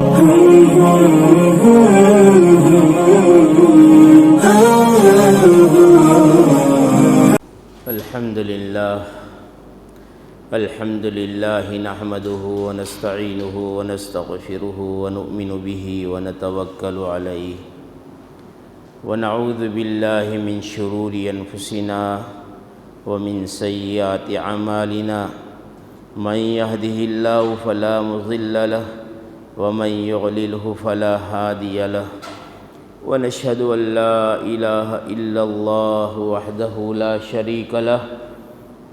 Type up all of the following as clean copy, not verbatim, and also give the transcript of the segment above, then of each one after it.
الحمد لله نحمده ونستعينه ونستغفره ونؤمن به ونتوكل عليه ونعوذ بالله من شرور أنفسنا ومن سيئات أعمالنا من يهده الله فلا مضل له ومن يضلله فلا هادي له ونشهد أن لا إله إلا الله وحده لا شريك له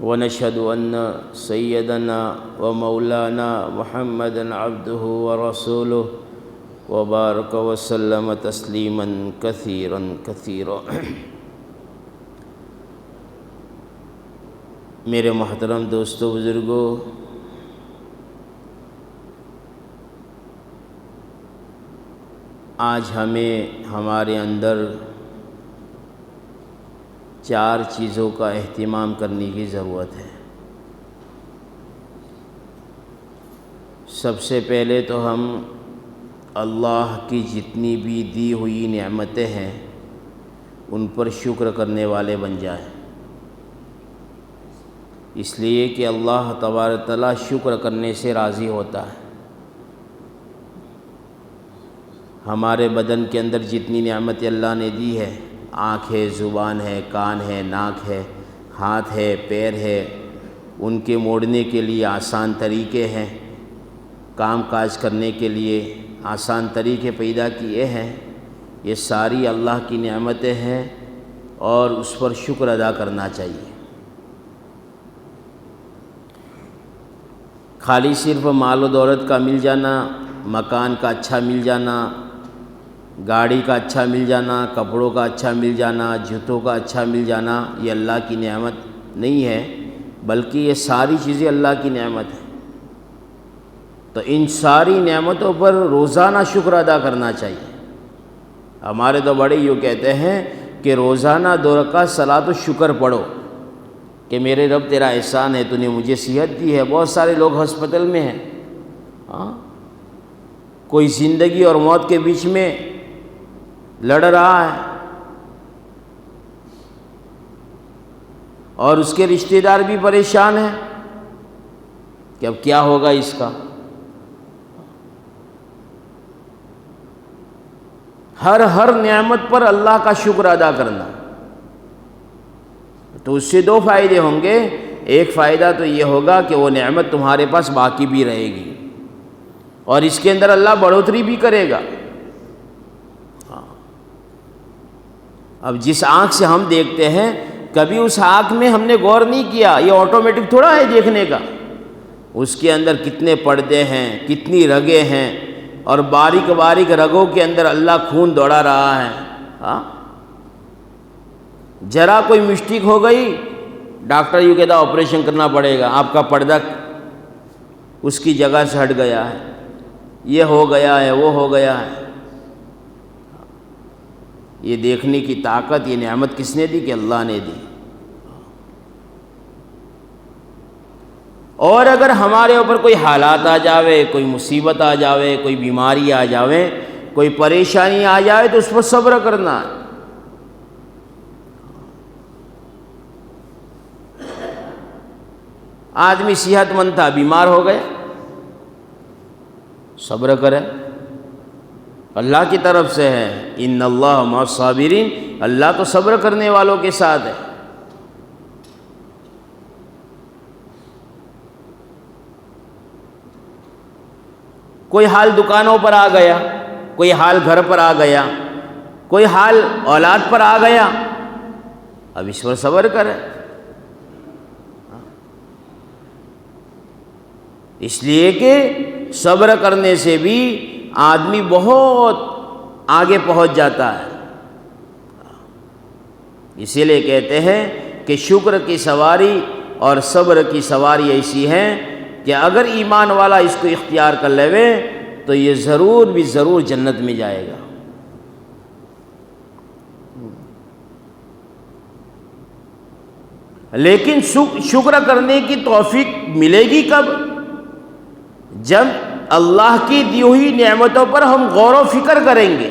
ونشهد أن سيدنا ومولانا محمدًا عبده ورسوله وبارك وسلم تسليما كثيرا كثيرا۔ میرے محترم دوستو بزرگو، آج ہمیں ہمارے اندر 4 چیزوں کا اہتمام کرنے کی ضرورت ہے۔ سب سے پہلے تو ہم اللہ کی جتنی بھی دی ہوئی نعمتیں ہیں ان پر شکر کرنے والے بن جائیں، اس لیے کہ اللہ تبارک تعالیٰ شکر کرنے سے راضی ہوتا ہے۔ ہمارے بدن کے اندر جتنی نعمتیں اللہ نے دی ہے، آنکھ ہے، زبان ہے، کان ہے، ناک ہے، ہاتھ ہے، پیر ہے، ان کے موڑنے کے لیے آسان طریقے ہیں، کام کاج کرنے کے لیے آسان طریقے پیدا کیے ہیں۔ یہ ساری اللہ کی نعمتیں ہیں اور اس پر شکر ادا کرنا چاہیے۔ خالی صرف مال و دولت کا مل جانا، مکان کا اچھا مل جانا، گاڑی کا اچھا مل جانا، کپڑوں کا اچھا مل جانا، جوتوں کا اچھا مل جانا، یہ اللہ کی نعمت نہیں ہے، بلکہ یہ ساری چیزیں اللہ کی نعمت ہے۔ تو ان ساری نعمتوں پر روزانہ شکر ادا کرنا چاہیے۔ ہمارے تو بڑے یوں کہتے ہیں کہ روزانہ 2 رکعت صلاۃ الشکر پڑھو کہ میرے رب تیرا احسان ہے، تو نے مجھے صحت دی ہے۔ بہت سارے لوگ ہسپتال میں ہیں، کوئی زندگی اور موت کے بیچ میں لڑ رہا ہے، اور اس کے رشتہ دار بھی پریشان ہیں کہ اب کیا ہوگا اس کا۔ ہر نعمت پر اللہ کا شکر ادا کرنا، تو اس سے 2 فائدے ہوں گے۔ ایک فائدہ تو یہ ہوگا کہ وہ نعمت تمہارے پاس باقی بھی رہے گی، اور اس کے اندر اللہ بڑھوتری بھی کرے گا۔ اب جس آنکھ سے ہم دیکھتے ہیں، کبھی اس آنکھ میں ہم نے غور نہیں کیا، یہ آٹومیٹک تھوڑا ہے دیکھنے کا۔ اس کے اندر کتنے پردے ہیں، کتنی رگیں ہیں، اور باریک باریک رگوں کے اندر اللہ خون دوڑا رہا ہے۔ ذرا کوئی مسٹیک ہو گئی، ڈاکٹر یہ کہتا آپریشن کرنا پڑے گا، آپ کا پردہ اس کی جگہ سے ہٹ گیا ہے، یہ ہو گیا ہے، وہ ہو گیا ہے۔ یہ دیکھنے کی طاقت، یہ نعمت کس نے دی؟ کہ اللہ نے دی۔ اور اگر ہمارے اوپر کوئی حالات آ جاوے، کوئی مصیبت آ جاوے، کوئی بیماری آ جاوے، کوئی پریشانی آ جائے، تو اس پر صبر کرنا ہے۔ آدمی صحت مند تھا، بیمار ہو گیا، صبر کرے، اللہ کی طرف سے ہے، ان اللہ مع الصابرین، اللہ تو صبر کرنے والوں کے ساتھ ہے۔ کوئی حال دکانوں پر آ گیا، کوئی حال گھر پر آ گیا، کوئی حال اولاد پر آ گیا، اب اس پر صبر کرے۔ اس لیے کہ صبر کرنے سے بھی آدمی بہت آگے پہنچ جاتا ہے۔ اسی لیے کہتے ہیں کہ شکر کی سواری اور صبر کی سواری ایسی ہے کہ اگر ایمان والا اس کو اختیار کر لے تو یہ ضرور بھی ضرور جنت میں جائے گا۔ لیکن شکر کرنے کی توفیق ملے گی کب؟ جب اللہ کی دی ہوئی نعمتوں پر ہم غور و فکر کریں گے.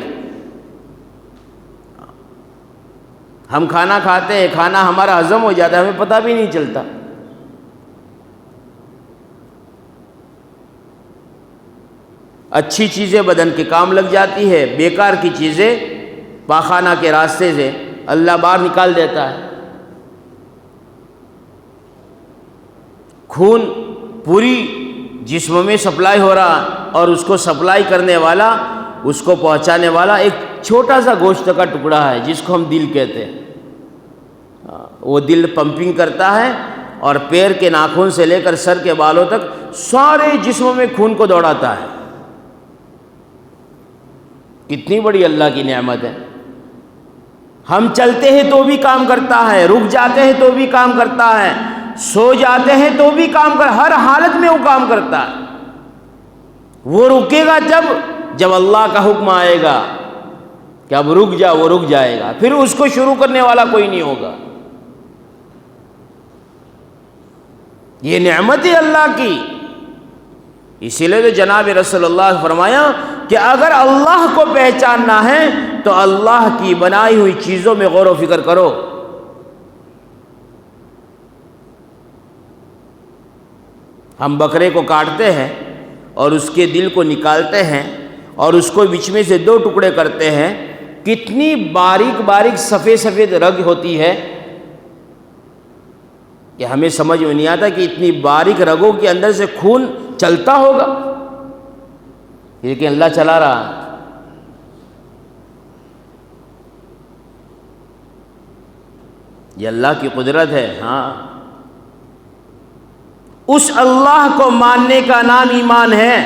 ہم کھانا کھاتے ہیں، کھانا ہمارا ہضم ہو جاتا ہے، ہمیں پتہ بھی نہیں چلتا. اچھی چیزیں بدن کے کام لگ جاتی ہے، بیکار کی چیزیں پاخانہ کے راستے سے اللہ باہر نکال دیتا ہے. خون پوری جسم میں سپلائی ہو رہا اور اس کو سپلائی کرنے والا، اس کو پہنچانے والا ایک چھوٹا سا گوشت کا ٹکڑا ہے جس کو ہم دل کہتے ہیں. وہ دل پمپنگ کرتا ہے اور پیر کے ناخن سے لے کر سر کے بالوں تک سارے جسم میں خون کو دوڑاتا ہے. کتنی بڑی اللہ کی نعمت ہے. ہم چلتے ہیں تو بھی کام کرتا ہے، رک جاتے ہیں تو بھی کام کرتا ہے، سو جاتے ہیں تو بھی کام ہر حالت میں وہ کام کرتا ہے. وہ رکے گا جب اللہ کا حکم آئے گا کہ اب رک جا، وہ رک جائے گا، پھر اس کو شروع کرنے والا کوئی نہیں ہوگا. یہ نعمت ہے اللہ کی. اسی لیے تو جناب رسول اللہ نے فرمایا کہ اگر اللہ کو پہچاننا ہے تو اللہ کی بنائی ہوئی چیزوں میں غور و فکر کرو. ہم بکرے کو کاٹتے ہیں اور اس کے دل کو نکالتے ہیں اور اس کو بیچ میں سے 2 ٹکڑے کرتے ہیں. کتنی باریک باریک سفید سفید رگ ہوتی ہے کہ ہمیں سمجھ میں نہیں آتا کہ اتنی باریک رگوں کے اندر سے خون چلتا ہوگا، لیکن اللہ چلا رہا ہے. یہ اللہ کی قدرت ہے. ہاں، اس اللہ کو ماننے کا نام ایمان ہے.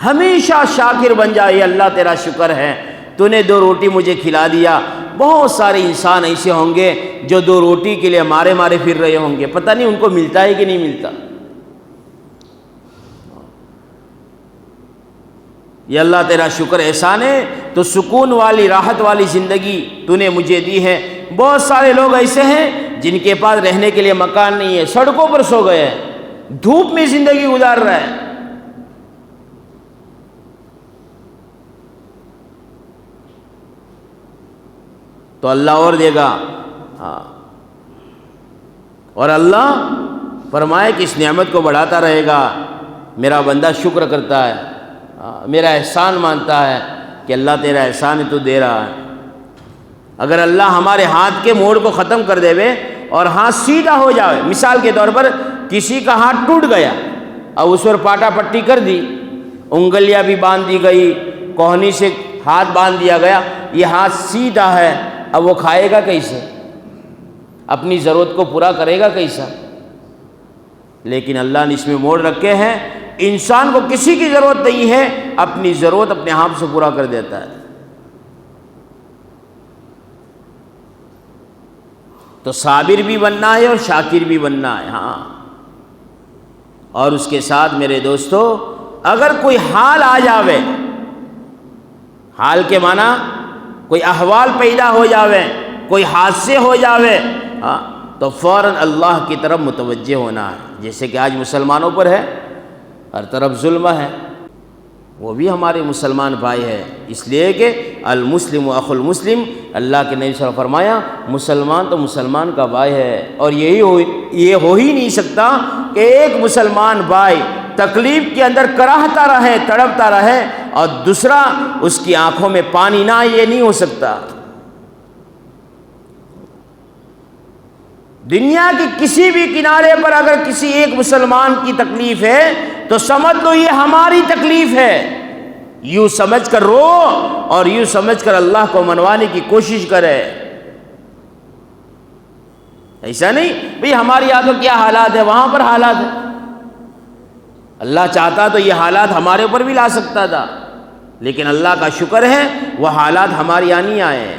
ہمیشہ شاکر بن جائے. اللہ تیرا شکر ہے، تو نے 2 روٹی مجھے کھلا دیا. بہت سارے انسان ایسے ہوں گے جو 2 روٹی کے لیے مارے مارے پھر رہے ہوں گے، پتہ نہیں ان کو ملتا ہے کہ نہیں ملتا. یہ اللہ تیرا شکر احسان ہے. تو سکون والی راحت والی زندگی تو نے مجھے دی ہے. بہت سارے لوگ ایسے ہیں جن کے پاس رہنے کے لیے مکان نہیں ہے، سڑکوں پر سو گئے ہیں، دھوپ میں زندگی گزار رہے ہیں. تو اللہ اور دے گا. اور اللہ فرمائے کہ اس نعمت کو بڑھاتا رہے گا. میرا بندہ شکر کرتا ہے، میرا احسان مانتا ہے کہ اللہ تیرا احسان ہے، تو دے رہا ہے. اگر اللہ ہمارے ہاتھ کے موڑ کو ختم کر دے وے اور ہاتھ سیدھا ہو جائے، مثال کے طور پر کسی کا ہاتھ ٹوٹ گیا اور اس پر پاٹا پٹی کر دی، انگلیاں بھی باندھ دی گئی، کوہنی سے ہاتھ باندھ دیا گیا، یہ ہاتھ سیدھا ہے، اب وہ کھائے گا کیسے؟ اپنی ضرورت کو پورا کرے گا کیسا؟ لیکن اللہ نے اس میں موڑ رکھے ہیں، انسان کو کسی کی ضرورت نہیں ہے، اپنی ضرورت اپنے ہاتھ سے پورا کر دیتا ہے. تو صابر بھی بننا ہے اور شاکر بھی بننا ہے. ہاں، اور اس کے ساتھ میرے دوستو، اگر کوئی حال آ جاوے، حال کے معنی کوئی احوال پیدا ہو جاوے، کوئی حادثے ہو جاوے، تو فوراً اللہ کی طرف متوجہ ہونا ہے. جیسے کہ آج مسلمانوں پر ہے، ہر طرف ظلم ہے، وہ بھی ہمارے مسلمان بھائی ہے. اس لیے کہ المسلم اخو المسلم، اللہ کے نبی صلی اللہ علیہ وسلم فرمایا مسلمان تو مسلمان کا بھائی ہے. اور یہ ہو ہی نہیں سکتا کہ ایک مسلمان بھائی تکلیف کے اندر کراہتا رہے، تڑپتا رہے، اور دوسرا اس کی آنکھوں میں پانی نہ آئے. یہ نہیں ہو سکتا. دنیا کی کسی بھی کنارے پر اگر کسی ایک مسلمان کی تکلیف ہے تو سمجھ لو یہ ہماری تکلیف ہے. یوں سمجھ کر رو اور یوں سمجھ کر اللہ کو منوانے کی کوشش کرے. ایسا نہیں بھئی ہماری یہاں تو کیا حالات ہے، وہاں پر حالات ہے. اللہ چاہتا تو یہ حالات ہمارے اوپر بھی لا سکتا تھا، لیکن اللہ کا شکر ہے وہ حالات ہمارے یہاں نہیں آئے ہیں.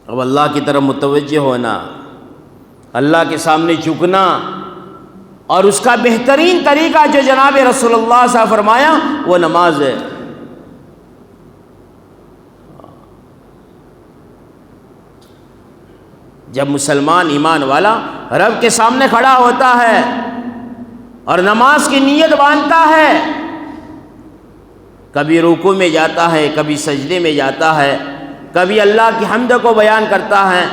اب اللہ کی طرف متوجہ ہونا، اللہ کے سامنے جھکنا، اور اس کا بہترین طریقہ جو جناب رسول اللہ صلی اللہ علیہ وسلم فرمایا وہ نماز ہے. جب مسلمان ایمان والا رب کے سامنے کھڑا ہوتا ہے اور نماز کی نیت باندھتا ہے، کبھی رکوع میں جاتا ہے، کبھی سجدے میں جاتا ہے، کبھی اللہ کی حمد کو بیان کرتا ہے،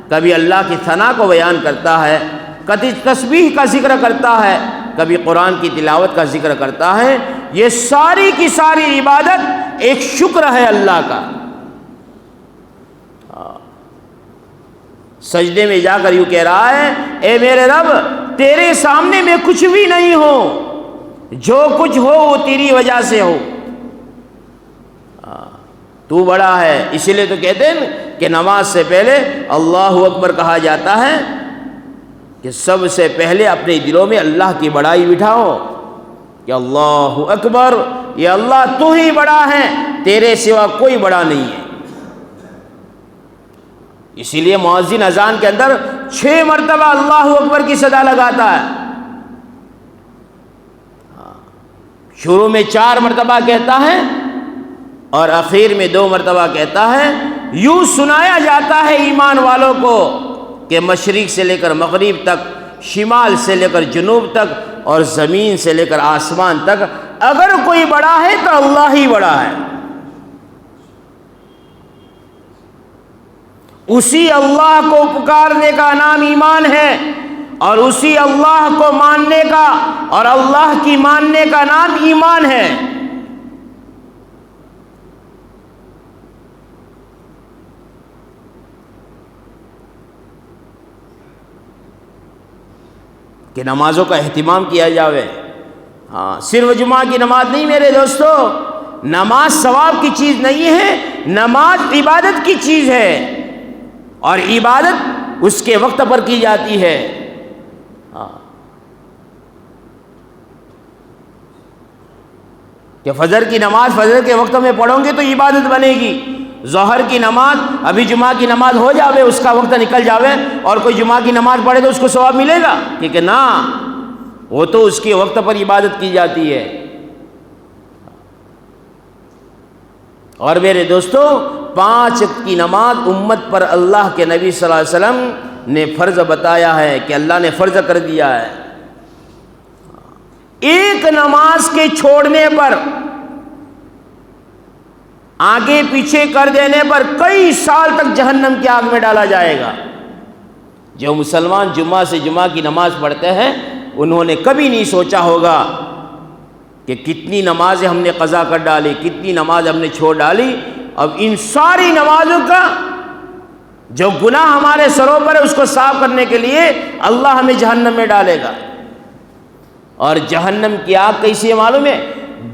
کبھی اللہ کی ثنا کو بیان کرتا ہے، کبھی تسبیح کا ذکر کرتا ہے، کبھی قرآن کی تلاوت کا ذکر کرتا ہے، یہ ساری کی ساری عبادت ایک شکر ہے اللہ کا۔ سجدے میں جا کر یوں کہہ رہا ہے، اے میرے رب تیرے سامنے میں کچھ بھی نہیں ہو، جو کچھ ہو وہ تیری وجہ سے ہو، تو بڑا ہے۔ اسی لیے تو کہتے ہیں کہ نماز سے پہلے اللہ اکبر کہا جاتا ہے کہ سب سے پہلے اپنے دلوں میں اللہ کی بڑائی بٹھاؤ کہ اللہ اکبر، یہ اللہ تو ہی بڑا ہے، تیرے سوا کوئی بڑا نہیں ہے۔ اسی لیے مؤذن اذان کے اندر 6 مرتبہ اللہ اکبر کی صدا لگاتا ہے، شروع میں 4 مرتبہ کہتا ہے اور اخیر میں 2 مرتبہ کہتا ہے۔ یوں سنایا جاتا ہے ایمان والوں کو کہ مشرق سے لے کر مغرب تک، شمال سے لے کر جنوب تک، اور زمین سے لے کر آسمان تک اگر کوئی بڑا ہے تو اللہ ہی بڑا ہے۔ اسی اللہ کو پکارنے کا نام ایمان ہے، اور اسی اللہ کو ماننے کا اور اللہ کی ماننے کا نام ایمان ہے۔ کہ نمازوں کا اہتمام کیا جاوے۔ صرف جمعہ کی نماز نہیں میرے دوستو، نماز ثواب کی چیز نہیں ہے، نماز عبادت کی چیز ہے، اور عبادت اس کے وقت پر کی جاتی ہے۔ کہ فجر کی نماز فجر کے وقت میں پڑھوں گے تو عبادت بنے گی، ظہر کی نماز ابھی جمعہ کی نماز ہو جاوے، اس کا وقت نکل جاوے اور کوئی جمعہ کی نماز پڑھے تو اس کو ثواب ملے گا؟ کہ نہ، وہ تو اس کے وقت پر عبادت کی جاتی ہے۔ اور میرے دوستو 5 وقت کی نماز امت پر اللہ کے نبی صلی اللہ علیہ وسلم نے فرض بتایا ہے کہ اللہ نے فرض کر دیا ہے۔ ایک نماز کے چھوڑنے پر، آگے پیچھے کر دینے پر کئی سال تک جہنم کی آگ میں ڈالا جائے گا۔ جو مسلمان جمعہ سے جمعہ کی نماز پڑھتے ہیں انہوں نے کبھی نہیں سوچا ہوگا کہ کتنی نمازیں ہم نے قضا کر ڈالی، کتنی نماز ہم نے چھوڑ ڈالی۔ اب ان ساری نمازوں کا جو گناہ ہمارے سروں پر ہے اس کو صاف کرنے کے لیے اللہ ہمیں جہنم میں ڈالے گا۔ اور جہنم کی آگ کیسی ہے معلوم ہے؟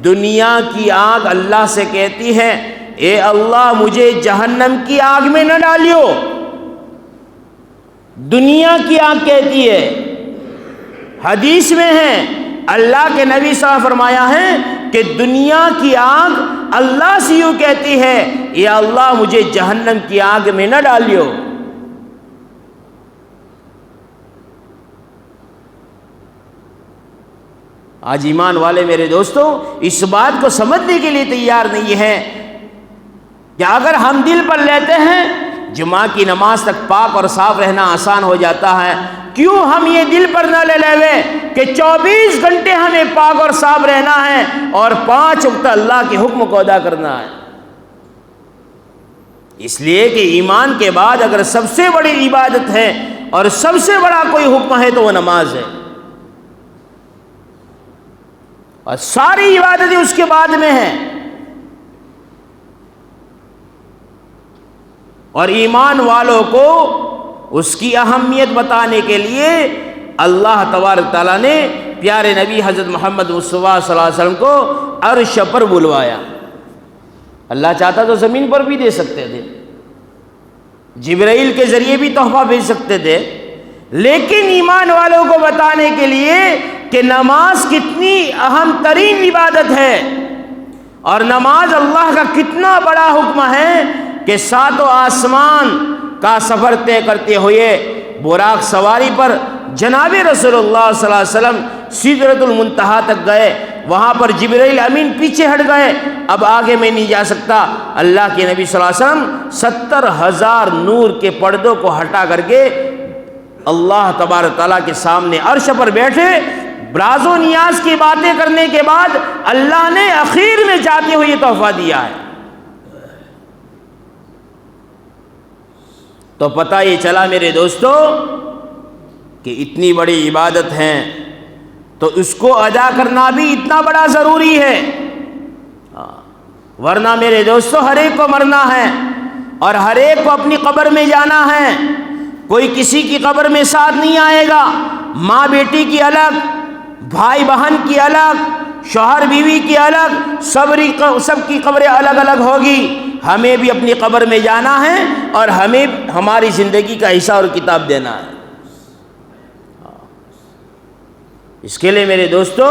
دنیا کی آگ اللہ سے کہتی ہے اے اللہ مجھے جہنم کی آگ میں نہ ڈالیو، دنیا کی آگ کہتی ہے۔ حدیث میں ہے اللہ کے نبی صلی اللہ علیہ وسلم فرمایا ہے کہ دنیا کی آگ اللہ سے یوں کہتی ہے اے اللہ مجھے جہنم کی آگ میں نہ ڈالیو۔ آج ایمان والے میرے دوستوں اس بات کو سمجھنے کے لیے تیار نہیں ہے کہ اگر ہم دل پر لیتے ہیں جمعہ کی نماز تک پاک اور صاف رہنا آسان ہو جاتا ہے، کیوں ہم یہ دل پر نہ لے لے کہ 24 گھنٹے ہمیں پاک اور صاف رہنا ہے اور 5 وقت اللہ کے حکم کو ادا کرنا ہے؟ اس لیے کہ ایمان کے بعد اگر سب سے بڑی عبادت ہے اور سب سے بڑا کوئی حکم ہے تو وہ نماز ہے، اور ساری عبادتیں اس کے بعد میں ہیں۔ اور ایمان والوں کو اس کی اہمیت بتانے کے لیے اللہ تبارک تعالیٰ نے پیارے نبی حضرت محمد مصطفیٰ صلی اللہ علیہ وسلم کو عرش پر بلوایا۔ اللہ چاہتا تو زمین پر بھی دے سکتے تھے، جبرائیل کے ذریعے بھی تحفہ بھیج سکتے تھے، لیکن ایمان والوں کو بتانے کے لیے کہ نماز کتنی اہم ترین عبادت ہے اور نماز اللہ کا کتنا بڑا حکم ہے کہ 7 آسمان کا سفر طے کرتے ہوئے براق سواری پر جناب رسول اللہ صلی اللہ علیہ وسلم سدرۃ المنتہا تک گئے وہاں پر جبرائیل امین پیچھے ہٹ گئے، اب آگے میں نہیں جا سکتا۔ اللہ کے نبی صلی اللہ علیہ وسلم 70,000 نور کے پردوں کو ہٹا کر کے اللہ تبارک تعالیٰ کے سامنے عرش پر بیٹھے، راز و نیاز کی باتیں کرنے کے بعد اللہ نے اخیر میں جاتے ہوئے یہ تحفہ دیا ہے۔ تو پتہ یہ چلا میرے دوستو کہ اتنی بڑی عبادت ہے تو اس کو ادا کرنا بھی اتنا بڑا ضروری ہے، ورنہ میرے دوستو ہر ایک کو مرنا ہے اور ہر ایک کو اپنی قبر میں جانا ہے، کوئی کسی کی قبر میں ساتھ نہیں آئے گا۔ ماں بیٹی کی الگ، بھائی بہن کی الگ، شوہر بیوی کی الگ، سب کی قبریں الگ الگ ہوگی۔ ہمیں بھی اپنی قبر میں جانا ہے اور ہمیں ہماری زندگی کا حصہ اور کتاب دینا ہے۔ اس کے لیے میرے دوستو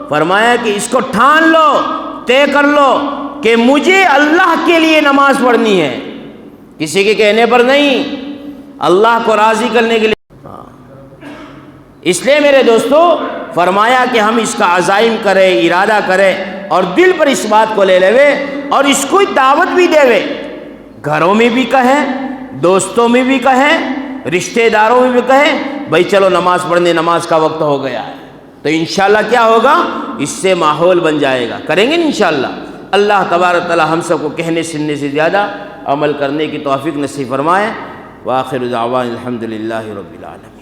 فرمایا کہ اس کو ٹھان لو، طے کر لو کہ مجھے اللہ کے لیے نماز پڑھنی ہے، کسی کے کہنے پر نہیں، اللہ کو راضی کرنے کے لیے۔ اس لیے میرے دوستو فرمایا کہ ہم اس کا عزائم کریں، ارادہ کریں اور دل پر اس بات کو لے لے اور اس کو دعوت بھی دے، گھروں میں بھی کہیں، دوستوں میں بھی کہیں، رشتہ داروں میں بھی کہیں، بھائی چلو نماز پڑھنے، نماز کا وقت ہو گیا ہے۔ تو انشاءاللہ کیا ہوگا، اس سے ماحول بن جائے گا، کریں گے انشاءاللہ۔ اللہ تبارک تعالی ہم سب کو کہنے سننے سے زیادہ عمل کرنے کی توفیق نصیب فرمائے۔ وآخر دعوانا الحمدللہ رب العالمین۔